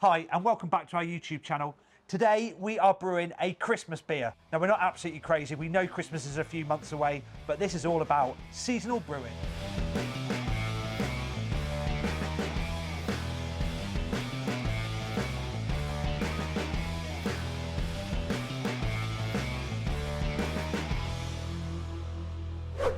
Hi and welcome back to our YouTube channel. Today we are brewing a Christmas beer. Now we're not absolutely crazy, we know Christmas is a few months away, but this is all about seasonal brewing.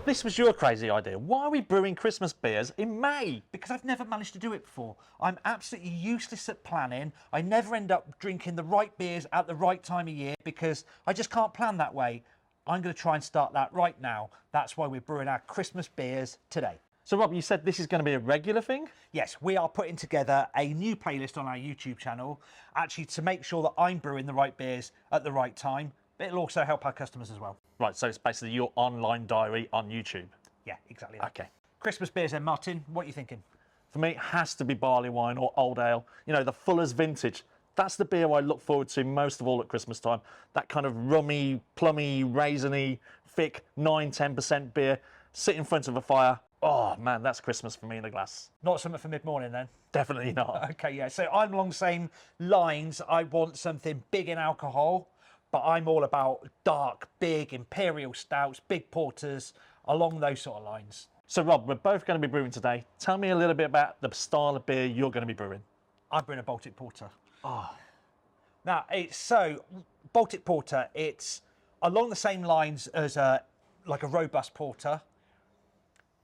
This was your crazy idea. Why are we brewing Christmas beers in May? Because I've never managed to do it before. I'm absolutely useless at planning. I never end up drinking the right beers at the right time of year because I just can't plan that way. I'm going to try and start that right now. That's why we're brewing our Christmas beers today. So Rob, you said this is going to be a regular thing? Yes, we are putting together a new playlist on our YouTube channel, actually to make sure that I'm brewing the right beers at the right time. But it'll also help our customers as well. Right, so it's basically your online diary on YouTube. Yeah, exactly that. Okay. Christmas beers then, Martin, what are you thinking? For me, it has to be barley wine or old ale. You know, the Fuller's Vintage. That's the beer I look forward to most of all at Christmas time. That kind of rummy, plummy, raisiny, thick 9–10% beer. Sit in front of a fire. Oh man, that's Christmas for me in a glass. Not something for mid-morning then? Definitely not. Okay, yeah, so I'm along the same lines. I want something big in alcohol, but I'm all about dark, big, imperial stouts, big porters, along those sort of lines. So Rob, we're both going to be brewing today. Tell me a little bit about the style of beer you're going to be brewing. I'm brewing a Baltic Porter. Oh. Now, Baltic Porter, it's along the same lines as like a robust porter,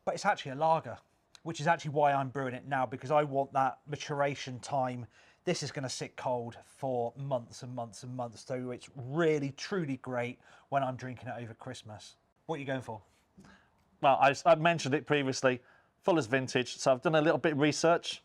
but it's actually a lager, which is actually why I'm brewing it now, because I want that maturation time. This is going to sit cold for months and months and months, so it's really, truly great when I'm drinking it over Christmas. What are you going for? Well, I mentioned it previously, Fuller's Vintage, so I've done a little bit of research.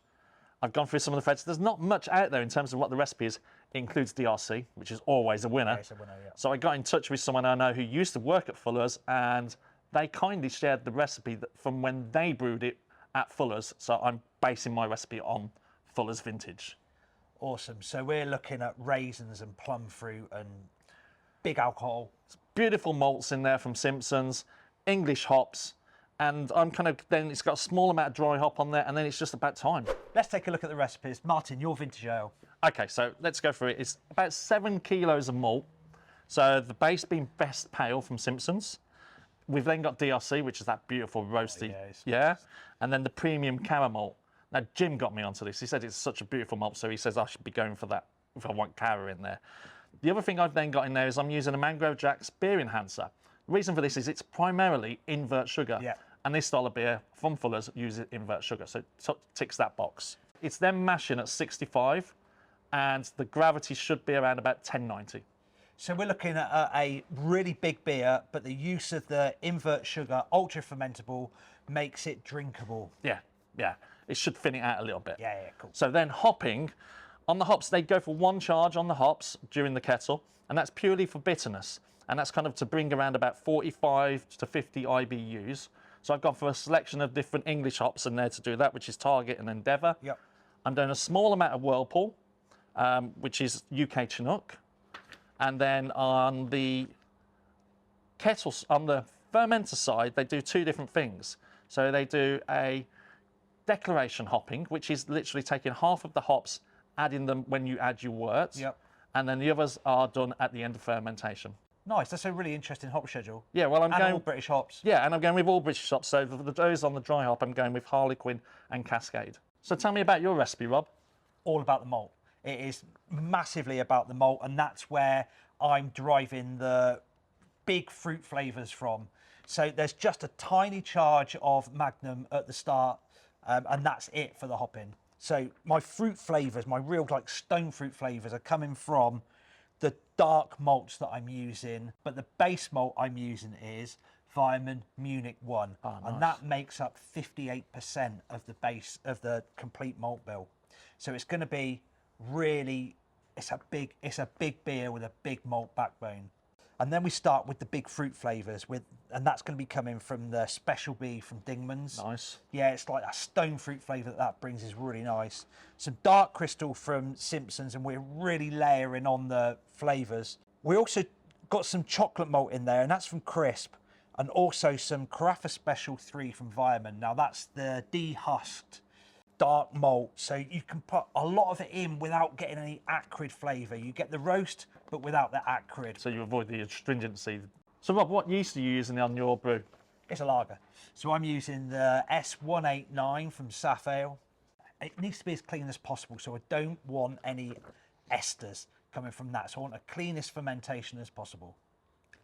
I've gone through some of the threads. There's not much out there in terms of what the recipe is. It includes DRC, which is always a winner. Yeah, it's a winner, yeah. So I got in touch with someone I know who used to work at Fuller's, and they kindly shared the recipe from when they brewed it at Fuller's. So I'm basing my recipe on Fuller's Vintage. Awesome. So we're looking at raisins and plum fruit and big alcohol. Beautiful malts in there from Simpson's, English hops, and then it's got a small amount of dry hop on there, and then it's just about time. Let's take a look at the recipes. Martin, your vintage ale. Okay, so let's go through it. It's about 7 kilos of malt. So the base being Best Pale from Simpson's. We've then got DRC, which is that beautiful roasty, yeah, and then the premium caramel. Now, Jim got me onto this. He said it's such a beautiful malt, so he says I should be going for that if I want Cara in there. The other thing I've then got in there is I'm using a Mangrove Jack's beer enhancer. The reason for this is it's primarily invert sugar, and this style of beer from Fuller's uses invert sugar, so it ticks that box. It's then mashing at 65, and the gravity should be around about 1090. So we're looking at a really big beer, but the use of the invert sugar, ultra fermentable, makes it drinkable. Yeah, yeah. It should thin it out a little bit. Yeah, yeah, cool. So then hopping, on the hops, they go for 1 charge on the hops during the kettle, and that's purely for bitterness. And that's kind of to bring around about 45 to 50 IBUs. So I've gone for a selection of different English hops in there to do that, which is Target and Endeavour. Yep. I'm doing a small amount of Whirlpool, which is UK Chinook. And then on the kettles, on the fermenter side, they do 2 different things. So they do a declaration hopping, which is literally taking half of the hops, adding them when you add your worts, and then the others are done at the end of fermentation. Nice, that's a really interesting hop schedule. Yeah, well, I'm going all British hops. Yeah, and I'm going with all British hops. So for those on the dry hop, I'm going with Harlequin and Cascade. So tell me about your recipe, Rob. All about the malt. It is massively about the malt, and that's where I'm deriving the big fruit flavours from. So there's just a tiny charge of Magnum at the start, and that's it for the hopping. So my fruit flavours, my real like stone fruit flavours, are coming from the dark malts that I'm using, but the base malt I'm using is Weimann Munich 1, and that makes up 58% of the base of the complete malt bill. So it's going to be really, it's a big beer with a big malt backbone. And then we start with the big fruit flavours, and that's going to be coming from the Special B from Dingman's. Nice. Yeah, it's like a stone fruit flavour that brings is really nice. Some dark crystal from Simpson's, and we're really layering on the flavours. We also got some chocolate malt in there, and that's from Crisp, and also some Carafa Special 3 from Weimann. Now that's the dehusked dark malt, so you can put a lot of it in without getting any acrid flavour. You get the roast, but without the acrid. So you avoid the astringency. So Rob, what yeast are you using on your brew? It's a lager. So I'm using the S189 from Saf Ale. It needs to be as clean as possible, so I don't want any esters coming from that. So I want the cleanest fermentation as possible.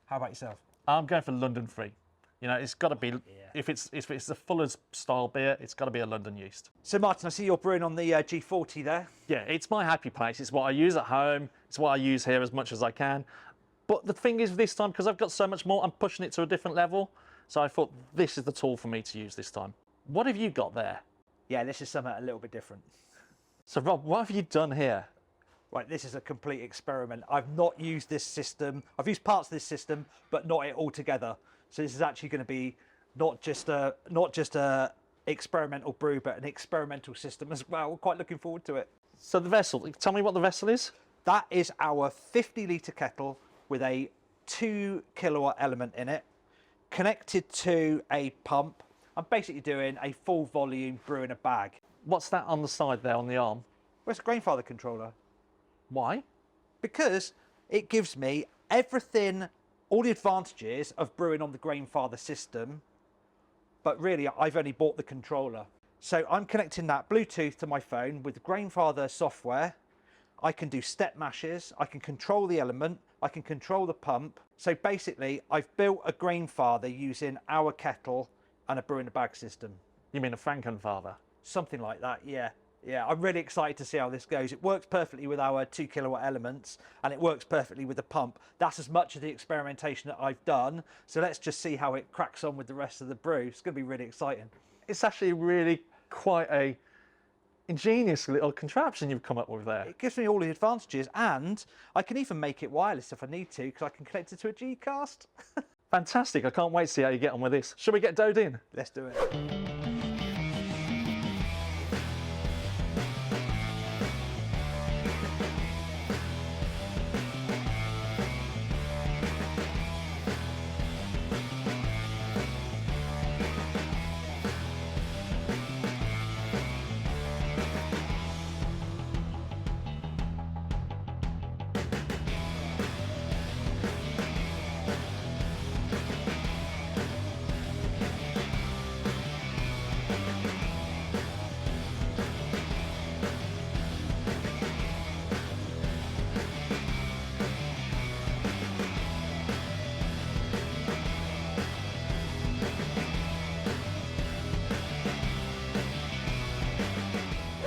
How about yourself? I'm going for London free. You know, it's got to be, if it's a Fuller's style beer, it's got to be a London yeast. So Martin, I see you're brewing on the G40 there. Yeah, it's my happy place. It's what I use at home. It's what I use here as much as I can. But the thing is this time, because I've got so much more, I'm pushing it to a different level. So I thought this is the tool for me to use this time. What have you got there? Yeah, this is something a little bit different. So Rob, what have you done here? Right, this is a complete experiment. I've not used this system. I've used parts of this system, but not it all together. So this is actually going to be not just a experimental brew, but an experimental system as well. We're quite looking forward to it. So the vessel, tell me what the vessel is. That is our 50-litre kettle with a 2 kilowatt element in it, connected to a pump. I'm basically doing a full volume brew in a bag. What's that on the side there on the arm? Well, it's a Grainfather controller. Why? Because it gives me everything, all the advantages of brewing on the Grainfather system, but really I've only bought the controller. So I'm connecting that Bluetooth to my phone with the Grainfather software. I can do step mashes, I can control the element, I can control the pump. So basically I've built a Grainfather using our kettle and a brew in a bag system. You mean a Frankenfather? Something like that, yeah. Yeah, I'm really excited to see how this goes. It works perfectly with our 2 kilowatt elements and it works perfectly with the pump. That's as much of the experimentation that I've done. So let's just see how it cracks on with the rest of the brew. It's going to be really exciting. It's actually really quite a ingenious little contraption you've come up with there. It gives me all the advantages, and I can even make it wireless if I need to, because I can connect it to a G-cast. Fantastic. I can't wait to see how you get on with this. Shall we get doughed in? Let's do it.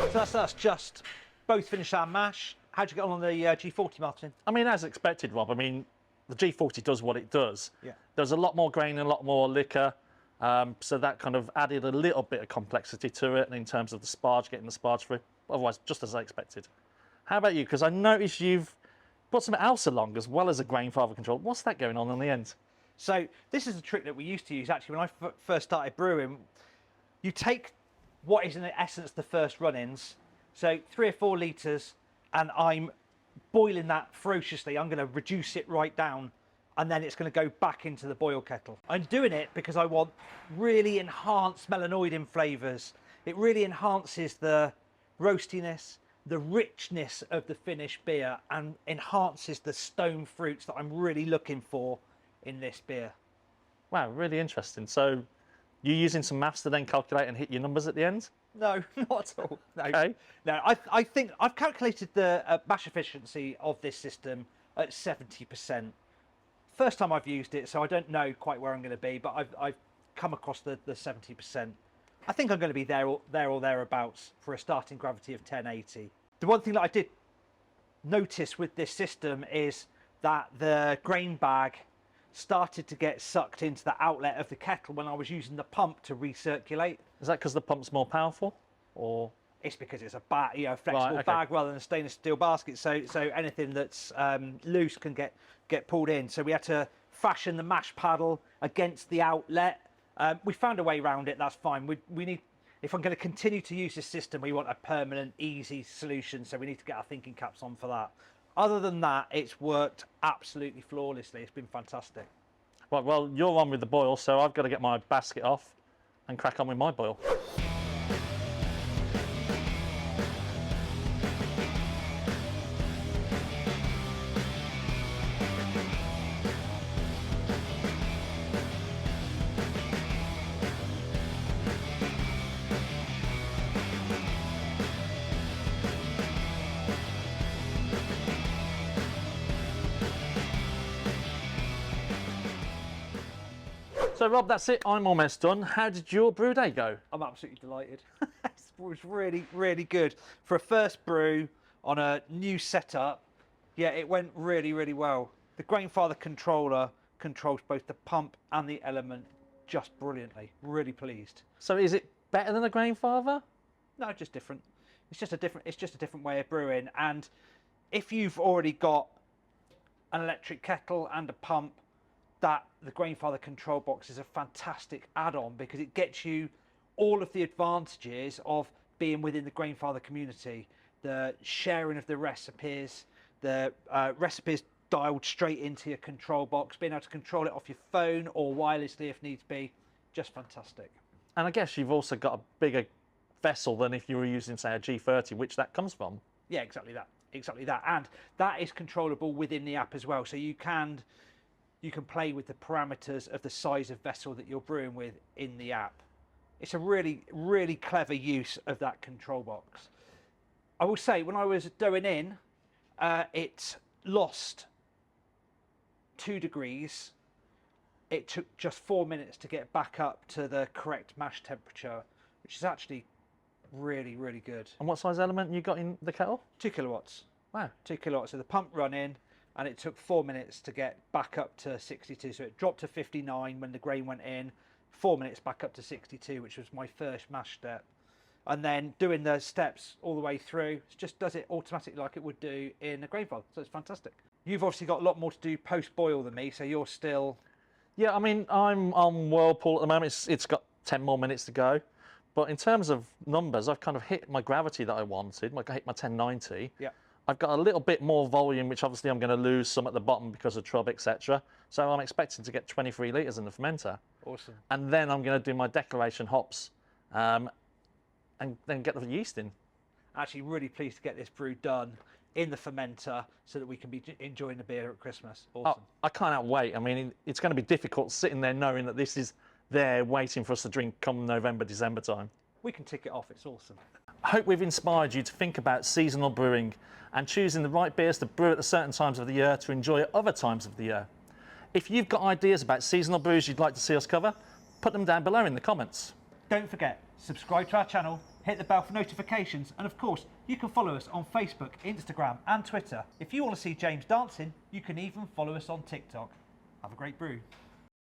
So that's us just both finished our mash. How'd you get on the G40, Martin? I mean, as expected, Rob. I mean, the G40 does what it does. Yeah. There's a lot more grain and a lot more liquor. So that kind of added a little bit of complexity to it in terms of the sparge, getting the sparge through. Otherwise, just as I expected. How about you? Because I noticed you've put something else along as well as a Grainfather control. What's that going on the end? So this is a trick that we used to use actually when I first started brewing. You take what is in essence the first run-ins, so 3 or 4 litres, and I'm boiling that ferociously. I'm going to reduce it right down, and then it's going to go back into the boil kettle. I'm doing it because I want really enhanced melanoidin flavours. It really enhances the roastiness, the richness of the finished beer, and enhances the stone fruits that I'm really looking for in this beer. Wow, really interesting. So you're using some maths to then calculate and hit your numbers at the end? No, not at all. No, Okay. no. I think I've calculated the mash efficiency of this system at 70%. First time I've used it, so I don't know quite where I'm going to be, but I've come across the 70%. I think I'm going to be there or thereabouts for a starting gravity of 1080. The one thing that I did notice with this system is that the grain bag started to get sucked into the outlet of the kettle when I was using the pump to recirculate. Is that because the pump's more powerful, or? It's because it's a flexible bag rather than a stainless steel basket. So anything that's loose can get pulled in. So we had to fashion the mash paddle against the outlet. We found a way around it. That's fine. We need, if I'm going to continue to use this system, we want a permanent, easy solution. So we need to get our thinking caps on for that. Other than that, it's worked absolutely flawlessly. It's been fantastic. Right, well, you're on with the boil, so I've got to get my basket off and crack on with my boil. So Rob, that's it. I'm almost done. How did your brew day go? I'm absolutely delighted. It was really, really good. For a first brew on a new setup, yeah, it went really, really well. The Grainfather controller controls both the pump and the element just brilliantly. Really pleased. So is it better than a Grainfather? No, just different. It's just a different way of brewing. And if you've already got an electric kettle and a pump, the Grainfather control box is a fantastic add-on because it gets you all of the advantages of being within the Grainfather community. The sharing of the recipes, the recipes dialed straight into your control box, being able to control it off your phone or wirelessly if needs be, just fantastic. And I guess you've also got a bigger vessel than if you were using, say, a G30, which that comes from. Yeah, exactly that. And that is controllable within the app as well. So you can play with the parameters of the size of vessel that you're brewing with in the app. It's a really, really clever use of that control box. I will say, when I was going in, it lost 2 degrees. It took just 4 minutes to get back up to the correct mash temperature, which is actually really, really good. And what size element you got in the kettle? 2 kilowatts. Wow. 2 kilowatts. So the pump running, and it took 4 minutes to get back up to 62. So it dropped to 59 when the grain went in, 4 minutes back up to 62, which was my first mash step. And then doing the steps all the way through, it just does it automatically like it would do in a Grainfather. So it's fantastic. You've obviously got a lot more to do post-boil than me, so you're still... Yeah, I mean, I'm on Whirlpool at the moment. It's got 10 more minutes to go. But in terms of numbers, I've kind of hit my gravity that I wanted. I hit my 1090. Yeah. I've got a little bit more volume, which obviously I'm going to lose some at the bottom because of trub, etc. So I'm expecting to get 23 litres in the fermenter. Awesome. And then I'm going to do my declaration hops and then get the yeast in. Actually, really pleased to get this brew done in the fermenter so that we can be enjoying the beer at Christmas. Awesome. Oh, I can't wait. I mean, it's going to be difficult sitting there knowing that this is there waiting for us to drink come November, December time. We can tick it off. It's awesome. I hope we've inspired you to think about seasonal brewing and choosing the right beers to brew at certain times of the year to enjoy at other times of the year. If you've got ideas about seasonal brews you'd like to see us cover, put them down below in the comments. Don't forget, subscribe to our channel, hit the bell for notifications, and of course, you can follow us on Facebook, Instagram, and Twitter. If you want to see James dancing, you can even follow us on TikTok. Have a great brew.